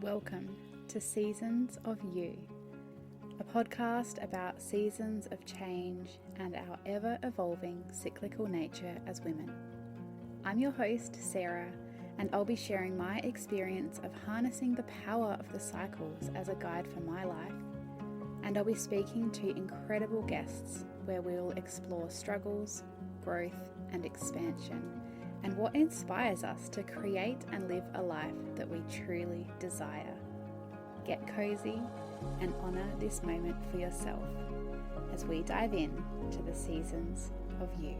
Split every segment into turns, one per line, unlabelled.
Welcome to Seasons of You, a podcast about seasons of change and our ever-evolving cyclical nature as women. I'm your host, Sarah, and I'll be sharing my experience of harnessing the power of the cycles as a guide for my life, and I'll be speaking to incredible guests where we'll explore struggles, growth, and expansion, and what inspires us to create and live a life that we truly desire. Get cozy and honor this moment for yourself as we dive in to the seasons of you.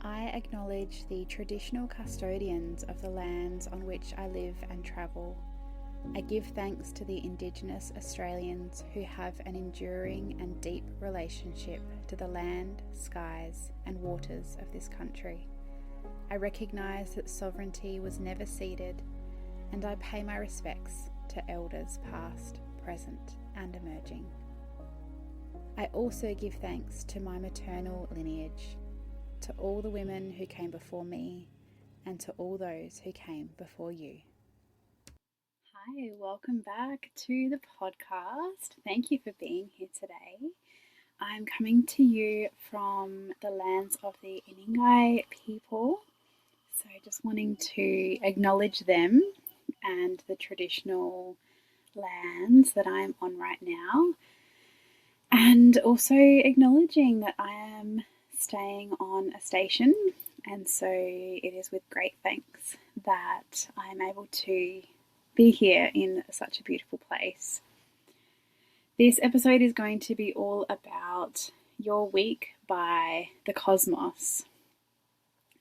I acknowledge the traditional custodians of the lands on which I live and travel. I give thanks to the Indigenous Australians who have an enduring and deep relationship to the land, skies, and waters of this country. I recognise that sovereignty was never ceded, and I pay my respects to elders past, present, and emerging. I also give thanks to my maternal lineage, to all the women who came before me, and to all those who came before you. Hi, welcome back to the podcast. Thank you for being here today. I'm coming to you from the lands of the Inangai people. So just wanting to acknowledge them and the traditional lands that I'm on right now. And also acknowledging that I am staying on a station. And so it is with great thanks that I'm able to be here in such a beautiful place. This episode is going to be all about your week by the cosmos.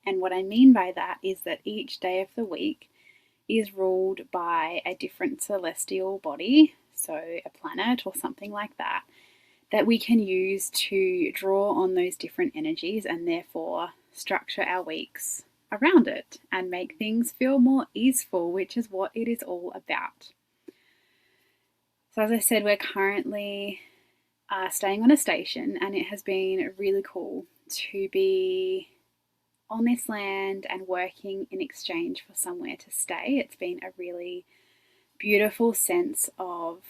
And what I mean by that is that each day of the week is ruled by a different celestial body, so a planet or something like that, that we can use to draw on those different energies and therefore structure our weeks around it and make things feel more easeful, which is what it is all about. So as I said, we're currently staying on a station, and it has been really cool to be on this land and working in exchange for somewhere to stay. It's been a really beautiful sense of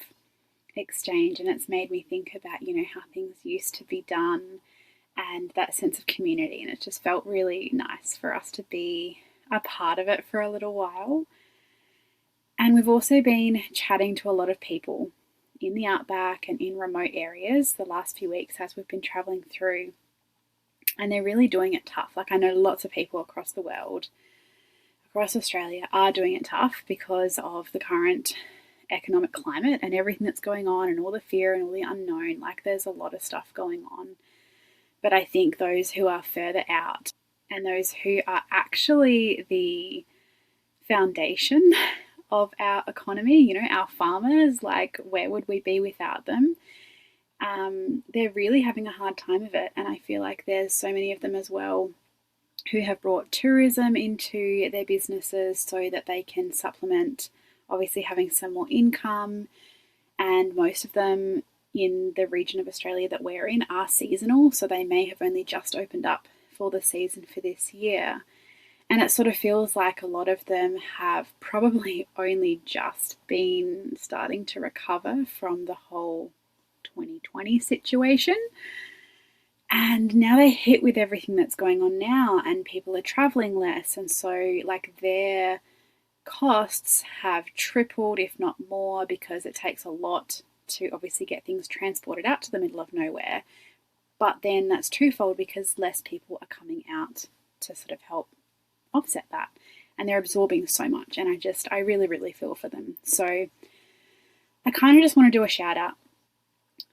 exchange, and it's made me think about, how things used to be done and that sense of community, and it just felt really nice for us to be a part of it for a little while. And we've also been chatting to a lot of people in the outback and in remote areas the last few weeks as we've been traveling through, and they're really doing it tough. Like, I know lots of people across the world, across Australia, are doing it tough because of the current economic climate and everything that's going on and all the fear and all the unknown. Like, there's a lot of stuff going on. But I think those who are further out and those who are actually the foundation of our economy, our farmers, like, where would we be without them? They're really having a hard time of it. And I feel like there's so many of them as well who have brought tourism into their businesses so that they can supplement, obviously, having some more income. And most of them in the region of Australia that we're in are seasonal, so they may have only just opened up for the season for this year. And it sort of feels like a lot of them have probably only just been starting to recover from the whole 2020 situation. And now they're hit with everything that's going on now, and people are traveling less. And so, like, their costs have tripled, if not more, because it takes a lot to obviously get things transported out to the middle of nowhere. But then that's twofold because less people are coming out to sort of help offset that, and they're absorbing so much, and I really, really feel for them. So I kind of just want to do a shout out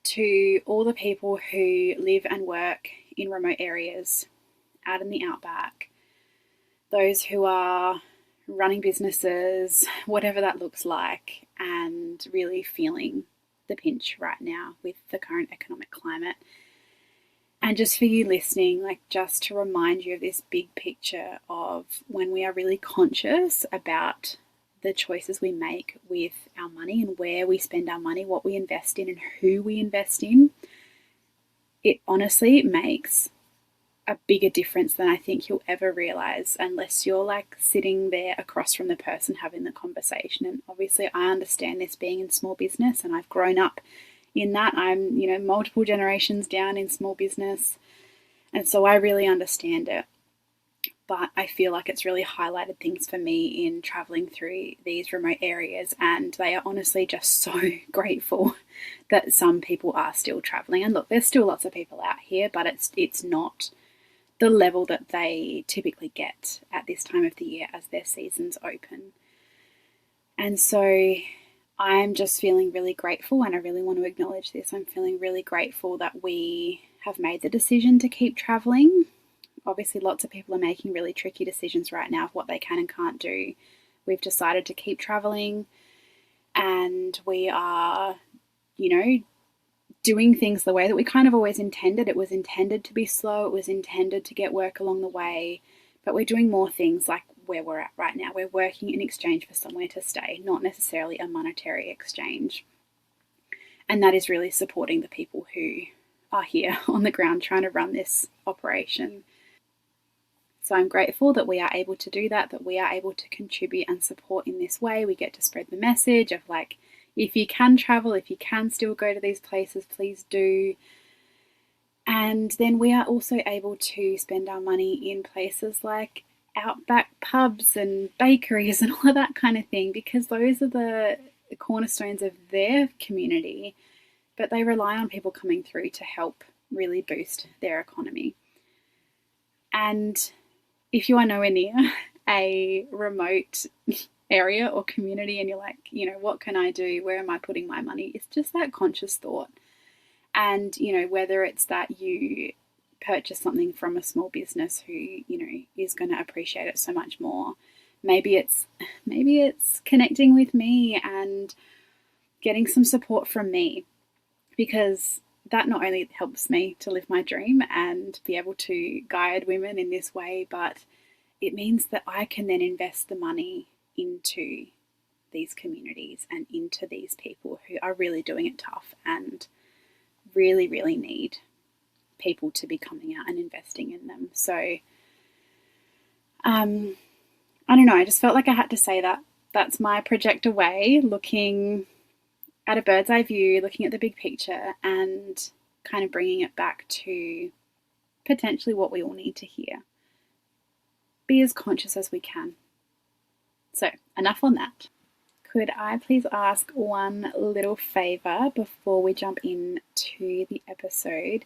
to all the people who live and work in remote areas out in the outback, those who are running businesses, whatever that looks like, and really feeling the pinch right now with the current economic climate. And just for you listening, like, just to remind you of this big picture of when we are really conscious about the choices we make with our money and where we spend our money, what we invest in and who we invest in, it honestly makes a bigger difference than I think you'll ever realize unless you're like sitting there across from the person having the conversation. And obviously, I understand this being in small business, and I've grown up in that. I'm, multiple generations down in small business, and so I really understand it. But I feel like it's really highlighted things for me in traveling through these remote areas, and they are honestly just so grateful that some people are still traveling. And look, there's still lots of people out here, but it's not the level that they typically get at this time of the year as their seasons open. And so I'm just feeling really grateful, and I really want to acknowledge this. I'm feeling really grateful that we have made the decision to keep traveling. Obviously, lots of people are making really tricky decisions right now of what they can and can't do. We've decided to keep traveling, and we are, doing things the way that we kind of always intended. It was intended to be slow. It was intended to get work along the way, but we're doing more things like where we're at right now. We're working in exchange for somewhere to stay, not necessarily a monetary exchange. And that is really supporting the people who are here on the ground trying to run this operation. So I'm grateful that we are able to do that we are able to contribute and support in this way. We get to spread the message of like, if you can travel, if you can still go to these places, please do. And then we are also able to spend our money in places like outback pubs and bakeries and all of that kind of thing, because those are the cornerstones of their community, but they rely on people coming through to help really boost their economy. And if you are nowhere near a remote area or community and you're like, what can I do? Where am I putting my money? It's just that conscious thought. And, whether it's that you purchase something from a small business who, is going to appreciate it so much more. Maybe it's connecting with me and getting some support from me, because that not only helps me to live my dream and be able to guide women in this way, but it means that I can then invest the money into these communities and into these people who are really doing it tough and really, really need people to be coming out and investing in them. So, I don't know, I just felt like I had to say that. That's my project away, looking at a bird's eye view, looking at the big picture and kind of bringing it back to potentially what we all need to hear. Be as conscious as we can. So, enough on that. Could I please ask one little favour before we jump into the episode?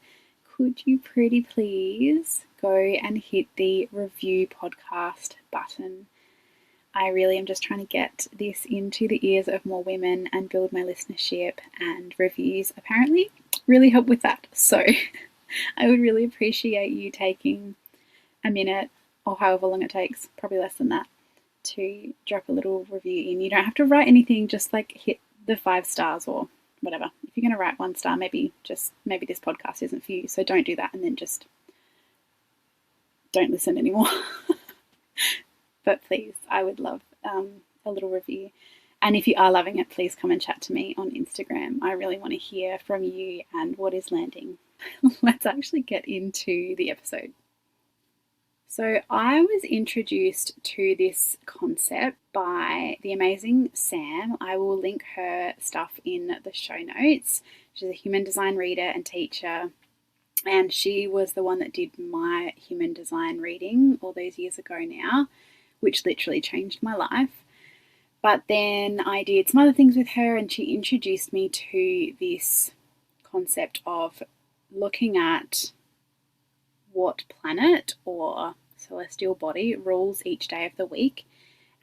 Could you pretty please go and hit the review podcast button? I really am just trying to get this into the ears of more women and build my listenership, and reviews apparently really help with that. So I would really appreciate you taking a minute or however long it takes, probably less than that, to drop a little review in. You don't have to write anything, just like hit the 5 stars or whatever. If you're going to write 1 star, maybe this podcast isn't for you, so don't do that and then just don't listen anymore. But please, I would love a little review. And if you are loving it, please come and chat to me on Instagram. I really want to hear from you and what is landing. Let's actually get into the episode. So I was introduced to this concept by the amazing Sam. I will link her stuff in the show notes. She's a human design reader and teacher, and she was the one that did my human design reading all those years ago now, which literally changed my life. But then I did some other things with her, and she introduced me to this concept of looking at what planet or celestial body rules each day of the week,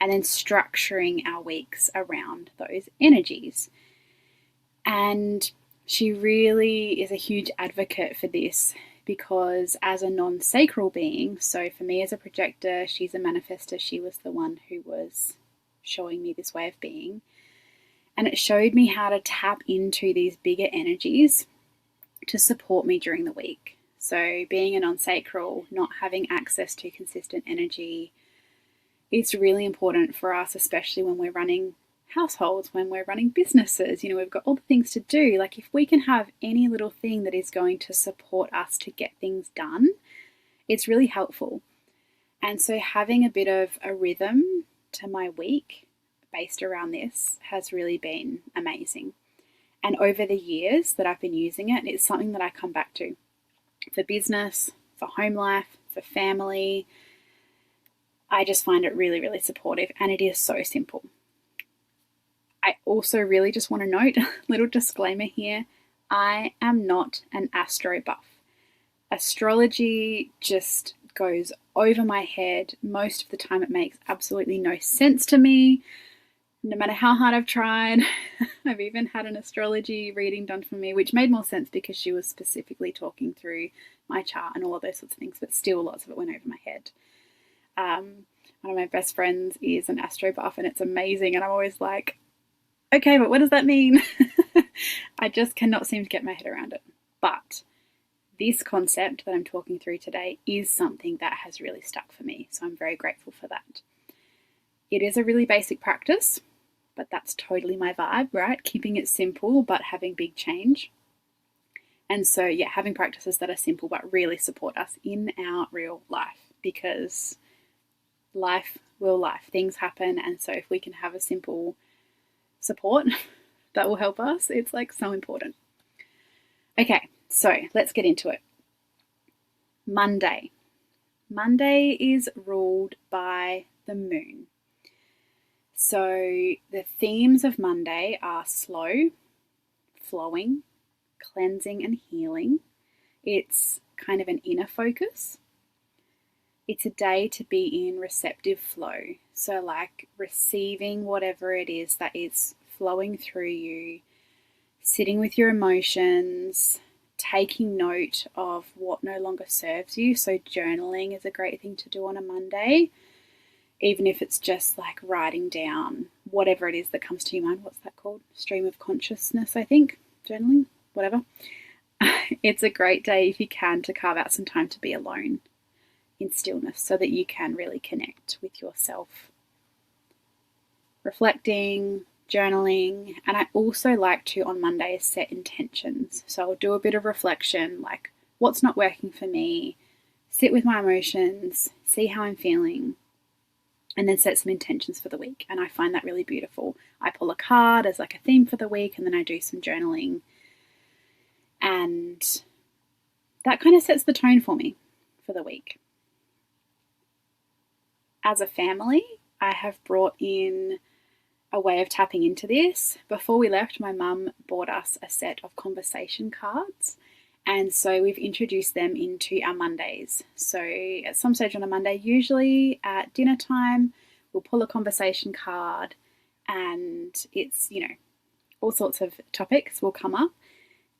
and then structuring our weeks around those energies. And she really is a huge advocate for this, because as a non-sacral being, so for me as a projector, she's a manifestor, she was the one who was showing me this way of being, and it showed me how to tap into these bigger energies to support me during the week. So being a non-sacral, not having access to consistent energy, is really important for us, especially when we're running households, when we're running businesses. We've got all the things to do. Like, if we can have any little thing that is going to support us to get things done, it's really helpful. And so having a bit of a rhythm to my week based around this has really been amazing. And over the years that I've been using it, it's something that I come back to for business, for home life, for family. I just find it really, really supportive, and it is so simple. I also really just want to note, little disclaimer here, I am not an astro buff. Astrology just goes over my head. Most of the time it makes absolutely no sense to me, no matter how hard I've tried. I've even had an astrology reading done for me, which made more sense because she was specifically talking through my chart and all of those sorts of things, but still lots of it went over my head. One of my best friends is an astro buff, and it's amazing, and I'm always like, okay, but what does that mean? I just cannot seem to get my head around it. But this concept that I'm talking through today is something that has really stuck for me, so I'm very grateful for that. It is a really basic practice, but that's totally my vibe, right? Keeping it simple but having big change. And so, yeah, having practices that are simple but really support us in our real life, because life will life. Things happen, and so if we can have a simple support that will help us, it's like so important. Okay, so let's get into it. Monday. Monday is ruled by the moon. So the themes of Monday are slow, flowing, cleansing and healing. It's kind of an inner focus. It's a day to be in receptive flow. So like receiving whatever it is that is flowing through you, sitting with your emotions, taking note of what no longer serves you. So journaling is a great thing to do on a Monday, even if it's just like writing down whatever it is that comes to your mind. What's that called? Stream of consciousness, I think. Journaling, whatever. It's a great day if you can to carve out some time to be alone in stillness so that you can really connect with yourself. Reflecting, journaling, and I also like to on Mondays set intentions. So I'll do a bit of reflection, like what's not working for me, sit with my emotions, see how I'm feeling, and then set some intentions for the week. And I find that really beautiful. I pull a card as like a theme for the week, and then I do some journaling. And that kind of sets the tone for me for the week. As a family, I have brought in a way of tapping into this. Before we left, my mum bought us a set of conversation cards. And so we've introduced them into our Mondays. So at some stage on a Monday, usually at dinner time, we'll pull a conversation card, and it's, all sorts of topics will come up.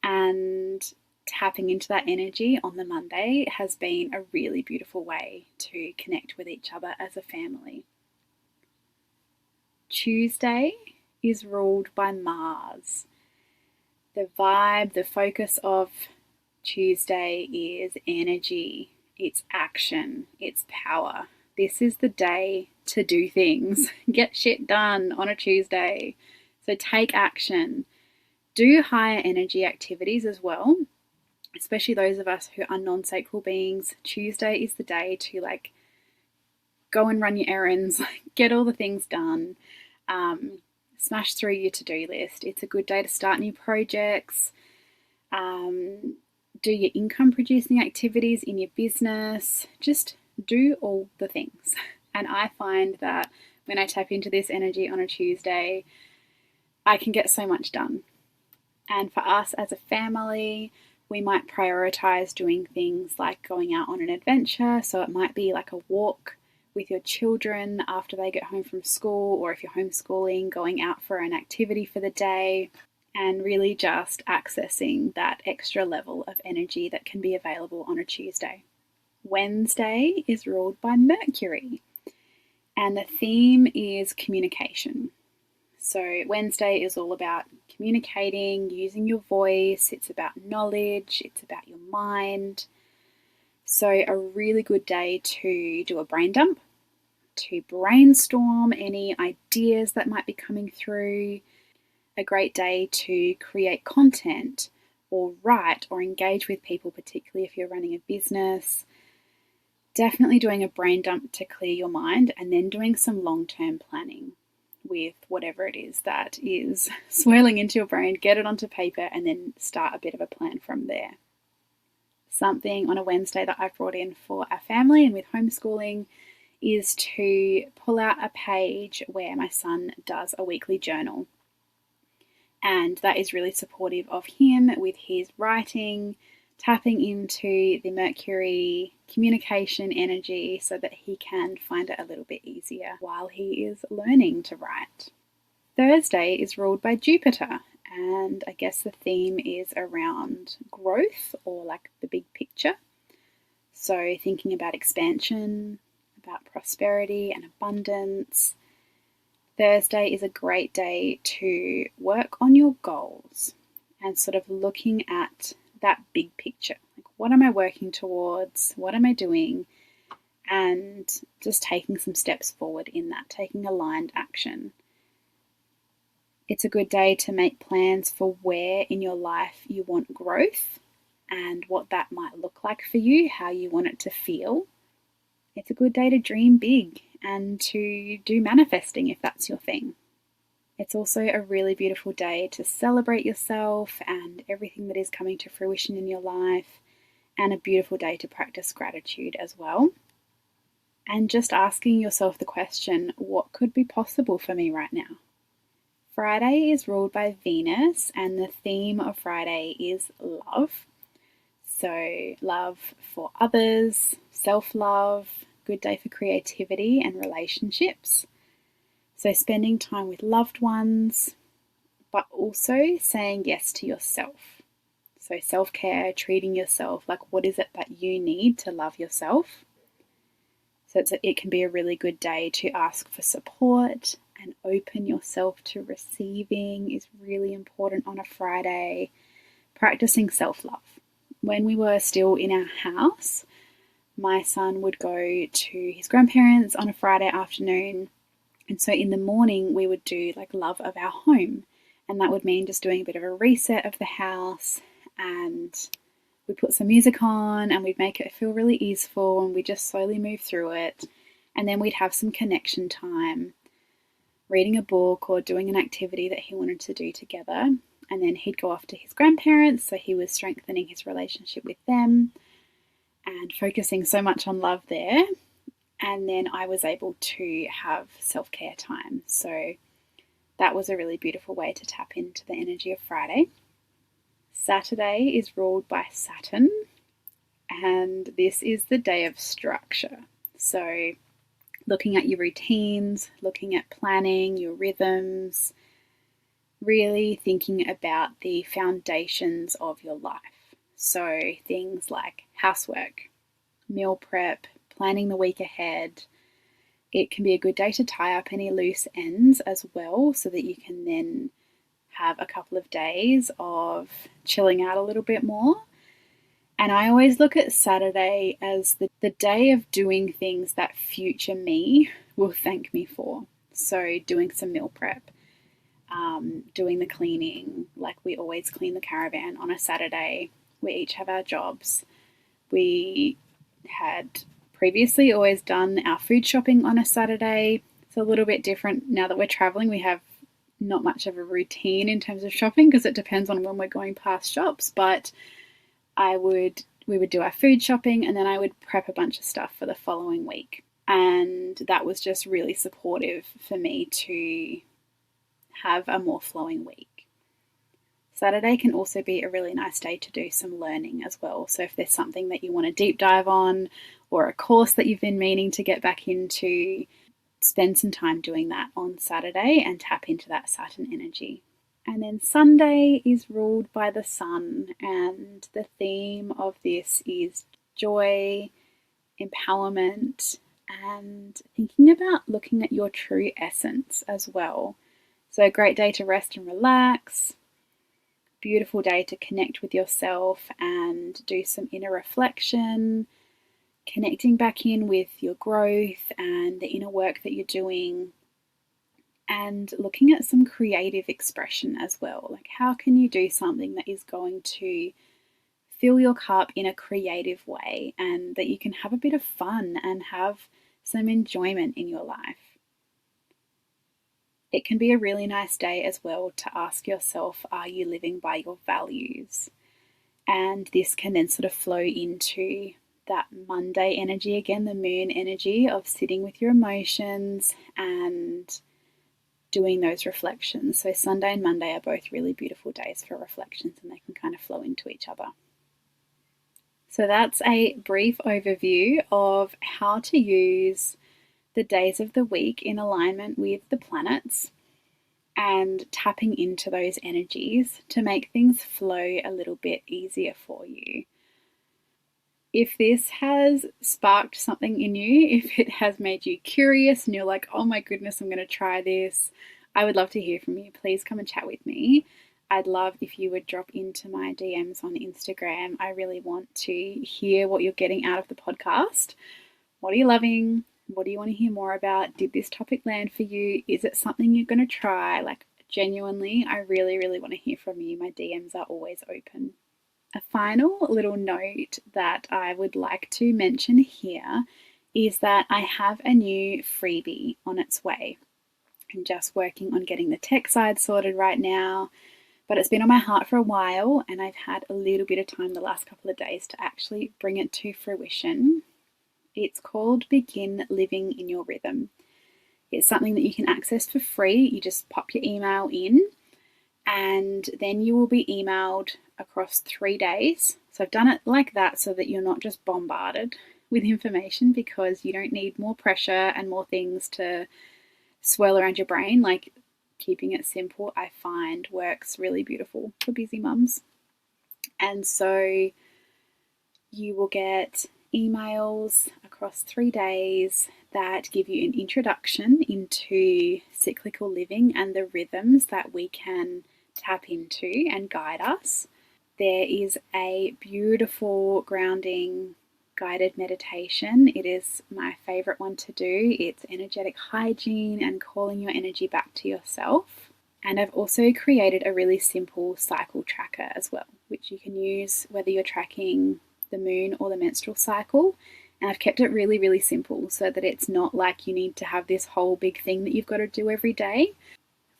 And tapping into that energy on the Monday has been a really beautiful way to connect with each other as a family. Tuesday is ruled by Mars. The vibe, the focus of Tuesday is energy, it's action, it's power. This is the day to do things, get shit done on a Tuesday. So take action. Do higher energy activities as well, especially those of us who are non-sacral beings. Tuesday is the day to go and run your errands, get all the things done, smash through your to-do list. It's a good day to start new projects, do your income producing activities in your business, just do all the things. And I find that when I tap into this energy on a Tuesday, I can get so much done. And for us as a family, we might prioritize doing things like going out on an adventure. So it might be like a walk with your children after they get home from school, or if you're homeschooling, going out for an activity for the day, and really just accessing that extra level of energy that can be available on a Tuesday. Wednesday is ruled by Mercury, and the theme is communication. So Wednesday is all about communicating, using your voice. It's about knowledge. It's about your mind. So a really good day to do a brain dump, to brainstorm any ideas that might be coming through. A great day to create content or write or engage with people, particularly if you're running a business. Definitely doing a brain dump to clear your mind, and then doing some long-term planning with whatever it is that is swirling into your brain. Get it onto paper and then start a bit of a plan from there. Something on a Wednesday that I've brought in for our family and with homeschooling is to pull out a page where my son does a weekly journal. And that is really supportive of him with his writing, tapping into the Mercury communication energy so that he can find it a little bit easier while he is learning to write. Thursday is ruled by Jupiter, and I guess the theme is around growth, or like the big picture. So thinking about expansion, about prosperity and abundance. Thursday is a great day to work on your goals and sort of looking at that big picture. Like, what am I working towards? What am I doing? And just taking some steps forward in that, taking aligned action. It's a good day to make plans for where in your life you want growth and what that might look like for you, how you want it to feel. It's a good day to dream big and to do manifesting if that's your thing. It's also a really beautiful day to celebrate yourself and everything that is coming to fruition in your life, and a beautiful day to practice gratitude as well. And just asking yourself the question, what could be possible for me right now? Friday is ruled by Venus, and the theme of Friday is love. So love for others, self-love, good day for creativity and relationships. So spending time with loved ones, but also saying yes to yourself. So self-care, treating yourself, like what is it that you need to love yourself? So it can be a really good day to ask for support and open yourself to receiving is really important on a Friday. Practicing self-love. When we were still in our house, my son would go to his grandparents on a Friday afternoon. And so in the morning, we would do like love of our home. And that would mean just doing a bit of a reset of the house. And we'd put some music on and we'd make it feel really easeful. And we just slowly move through it. And then we'd have some connection time, reading a book or doing an activity that he wanted to do together. And then he'd go off to his grandparents. So he was strengthening his relationship with them and focusing so much on love there. And then I was able to have self-care time. So that was a really beautiful way to tap into the energy of Friday. Saturday is ruled by Saturn, and this is the day of structure. So looking at your routines, looking at planning, your rhythms, really thinking about the foundations of your life. So things like housework, meal prep, planning the week ahead. It can be a good day to tie up any loose ends as well, so that you can then have a couple of days of chilling out a little bit more. And I always look at Saturday as the day of doing things that future me will thank me for. So doing some meal prep, doing the cleaning, like we always clean the caravan on a Saturday. We each have our jobs. We had previously always done our food shopping on a Saturday. It's a little bit different now that we're traveling. We have not much of a routine in terms of shopping because it depends on when we're going past shops, but we would do our food shopping and then I would prep a bunch of stuff for the following week. And that was just really supportive for me to have a more flowing week. Saturday can also be a really nice day to do some learning as well. So if there's something that you want to deep dive on or a course that you've been meaning to get back into, spend some time doing that on Saturday and tap into that Saturn energy. And then Sunday is ruled by the Sun, and the theme of this is joy, empowerment, and thinking about looking at your true essence as well. So a great day to rest and relax. Beautiful day to connect with yourself and do some inner reflection, connecting back in with your growth and the inner work that you're doing, and looking at some creative expression as well. Like, how can you do something that is going to fill your cup in a creative way, and that you can have a bit of fun and have some enjoyment in your life. It can be a really nice day as well to ask yourself, are you living by your values? And this can then sort of flow into that Monday energy again, the moon energy of sitting with your emotions and doing those reflections. So Sunday and Monday are both really beautiful days for reflections, and they can kind of flow into each other. So that's a brief overview of how to use the days of the week in alignment with the planets and tapping into those energies to make things flow a little bit easier for you. If this has sparked something in you, if it has made you curious and you're like, oh my goodness, I'm going to try this, I would love to hear from you. Please come and chat with me. I'd love if you would drop into my DMs on Instagram. I really want to hear what you're getting out of the podcast. What are you loving? What do you want to hear more about? Did this topic land for you? Is it something you're going to try? Like, genuinely, I really, really want to hear from you. My DMs are always open. A final little note that I would like to mention here is that I have a new freebie on its way. I'm just working on getting the tech side sorted right now, but it's been on my heart for a while, and I've had a little bit of time the last couple of days to actually bring it to fruition. It's called Begin Living in Your Rhythm. It's something that you can access for free. You just pop your email in, and then you will be emailed across 3 days. So I've done it like that so that you're not just bombarded with information, because you don't need more pressure and more things to swirl around your brain. Like, keeping it simple, I find, works really beautiful for busy mums. And so you will get emails across 3 days that give you an introduction into cyclical living and the rhythms that we can tap into and guide us. There is a beautiful grounding guided meditation. It is my favorite one to do. It's energetic hygiene and calling your energy back to yourself. And I've also created a really simple cycle tracker as well, which you can use whether you're tracking the moon or the menstrual cycle. And I've kept it really, really simple so that it's not like you need to have this whole big thing that you've got to do every day,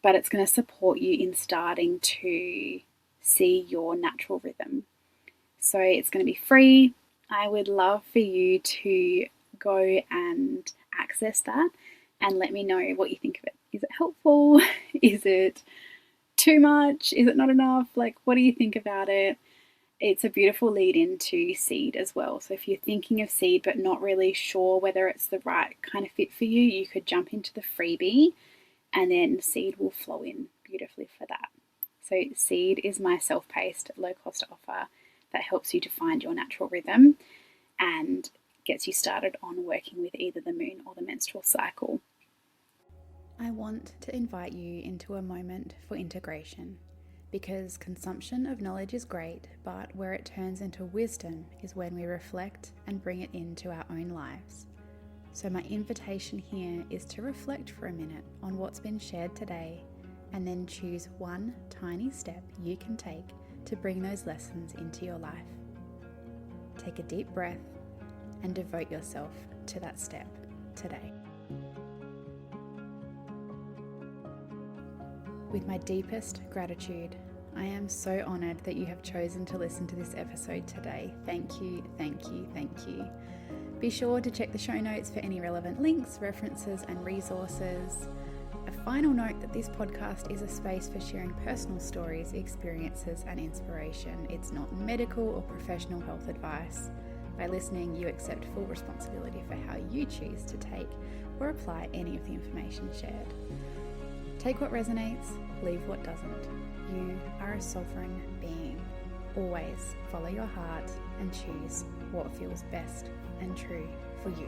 but it's going to support you in starting to see your natural rhythm. So it's going to be free. I would love for you to go and access that and let me know what you think of it. Is it helpful? Is it too much? Is it not enough? Like, what do you think about it? It's a beautiful lead into seed as well. So if you're thinking of seed but not really sure whether it's the right kind of fit for you, you could jump into the freebie, and then seed will flow in beautifully for that. So seed is my self-paced, low-cost offer that helps you to find your natural rhythm and gets you started on working with either the moon or the menstrual cycle. I want to invite you into a moment for integration, because consumption of knowledge is great, but where it turns into wisdom is when we reflect and bring it into our own lives. So my invitation here is to reflect for a minute on what's been shared today, and then choose one tiny step you can take to bring those lessons into your life. Take a deep breath and devote yourself to that step today. With my deepest gratitude, I am so honoured that you have chosen to listen to this episode today. Thank you, thank you, thank you. Be sure to check the show notes for any relevant links, references, and resources. A final note that this podcast is a space for sharing personal stories, experiences, and inspiration. It's not medical or professional health advice. By listening, you accept full responsibility for how you choose to take or apply any of the information shared. Take what resonates, leave what doesn't. You are a sovereign being. Always follow your heart and choose what feels best and true for you.